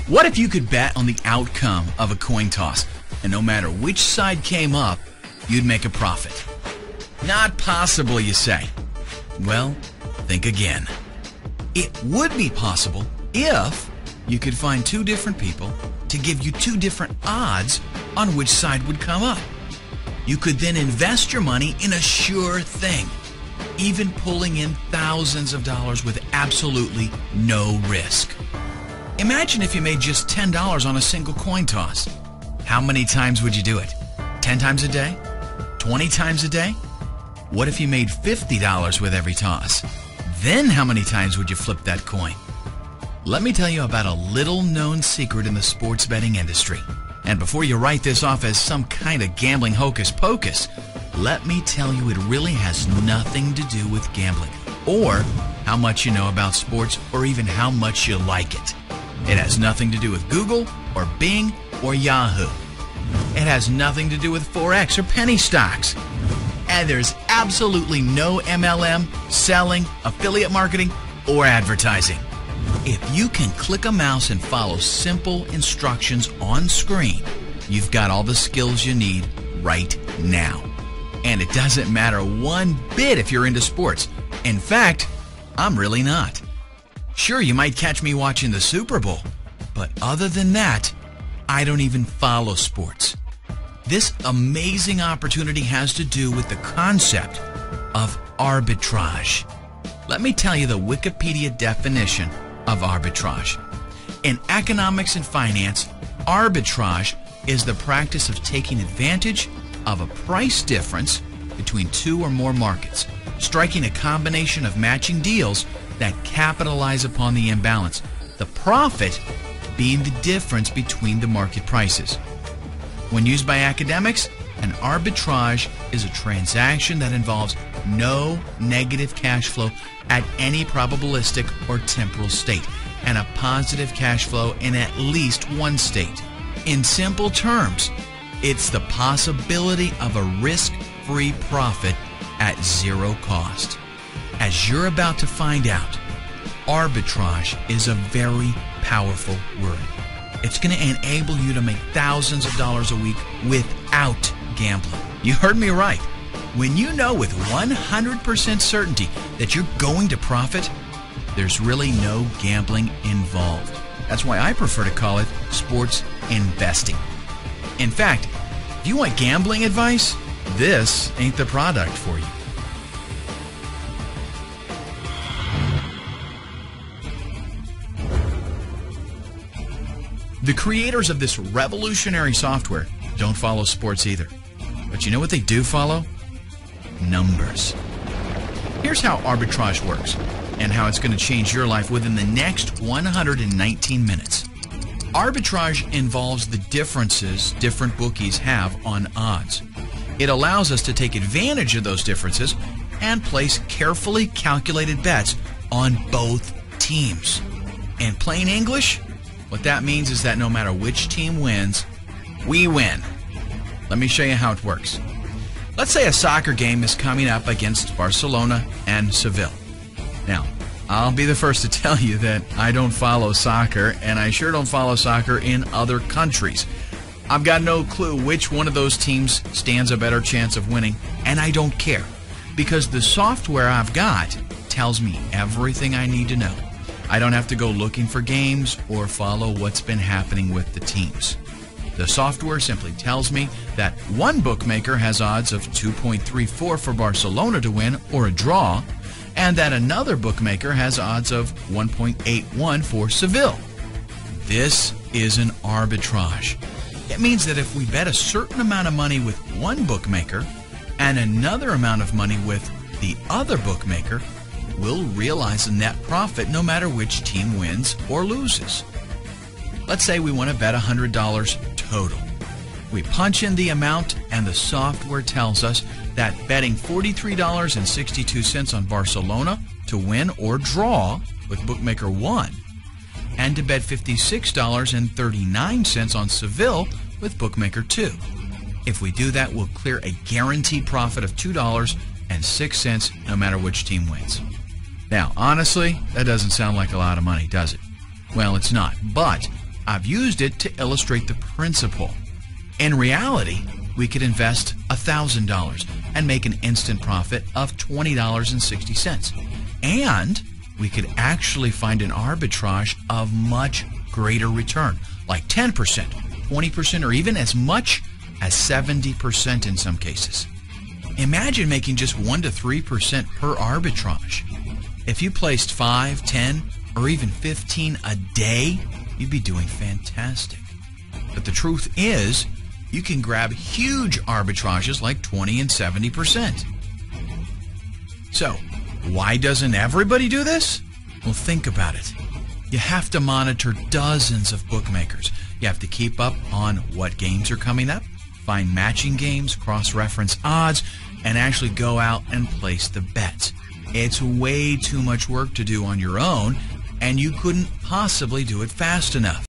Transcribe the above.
What if you could bet on the outcome of a coin toss, and no matter which side came up, you'd make a profit? Not possible, you say. Well, think again. It would be possible if you could find two different people to give you two different odds on which side would come up. You could then invest your money in a sure thing, even pulling in thousands of dollars with absolutely no risk. Imagine if you made just $10 on a single coin toss. How many times would you do it? 10 times a day? 20 times a day? What if you made $50 with every toss? Then how many times would you flip that coin? Let me tell you about a little-known secret in the sports betting industry. And before you write this off as some kind of gambling hocus pocus, let me tell you it really has nothing to do with gambling, or how much you know about sports, or even how much you like it. It has nothing to do with Google, or Bing, or Yahoo. It has nothing to do with Forex or penny stocks. And there's absolutely no MLM, selling, affiliate marketing, or advertising. If you can click a mouse and follow simple instructions on screen, you've got all the skills you need right now. And it doesn't matter one bit if you're into sports. In fact, I'm really not. Sure, you might catch me watching the Super Bowl, but other than that, I don't even follow sports. This amazing opportunity has to do with the concept of arbitrage. Let me tell you the Wikipedia definition of arbitrage. In economics and finance, arbitrage is the practice of taking advantage of a price difference between two or more markets, striking a combination of matching deals that capitalize upon the imbalance, the profit being the difference between the market prices. When used by academics, an arbitrage is a transaction that involves no negative cash flow at any probabilistic or temporal state, and a positive cash flow in at least one state. In simple terms, it's the possibility of a risk-free profit at zero cost. As you're about to find out, arbitrage is a very powerful word. It's going to enable you to make thousands of dollars a week without gambling. You heard me right. When you know with 100% certainty that you're going to profit, there's really no gambling involved. That's why I prefer to call it sports investing. In fact, if you want gambling advice, this ain't the product for you. The creators of this revolutionary software don't follow sports either. But you know what they do follow? Numbers. Here's how arbitrage works and how it's going to change your life within the next 119 minutes. Arbitrage involves the differences different bookies have on odds. It allows us to take advantage of those differences and place carefully calculated bets on both teams. In plain English, what that means is that no matter which team wins, we win. Let me show you how it works. Let's say a soccer game is coming up against Barcelona and Seville. Now, I'll be the first to tell you that I don't follow soccer, and I sure don't follow soccer in other countries. I've got no clue which one of those teams stands a better chance of winning, and I don't care, because the software I've got tells me everything I need to know. I don't have to go looking for games or follow what's been happening with the teams. The software simply tells me that one bookmaker has odds of 2.34 for Barcelona to win or a draw, and that another bookmaker has odds of 1.81 for Seville. This is an arbitrage. It means that if we bet a certain amount of money with one bookmaker and another amount of money with the other bookmaker, we'll realize a net profit no matter which team wins or loses. Let's say we want to bet $100 total. We punch in the amount and the software tells us that betting $43.62 on Barcelona to win or draw with bookmaker 1 and to bet $56.39 on Seville with bookmaker 2. If we do that, we'll clear a guaranteed profit of $2.06 no matter which team wins. Now, honestly, that doesn't sound like a lot of money, does it? Well, it's not, but I've used it to illustrate the principle. In reality, we could invest $1,000 and make an instant profit of $20.60. And we could actually find an arbitrage of much greater return, like 10%, 20%, or even as much as 70% in some cases. Imagine making just 1 to 3% per arbitrage. If you placed 5, 10, or even 15 a day, you'd be doing fantastic. But the truth is, you can grab huge arbitrages like 20 and 70%. So, why doesn't everybody do this? Well, think about it. You have to monitor dozens of bookmakers. You have to keep up on what games are coming up, find matching games, cross-reference odds, and actually go out and place the bets. It's way too much work to do on your own, and you couldn't possibly do it fast enough.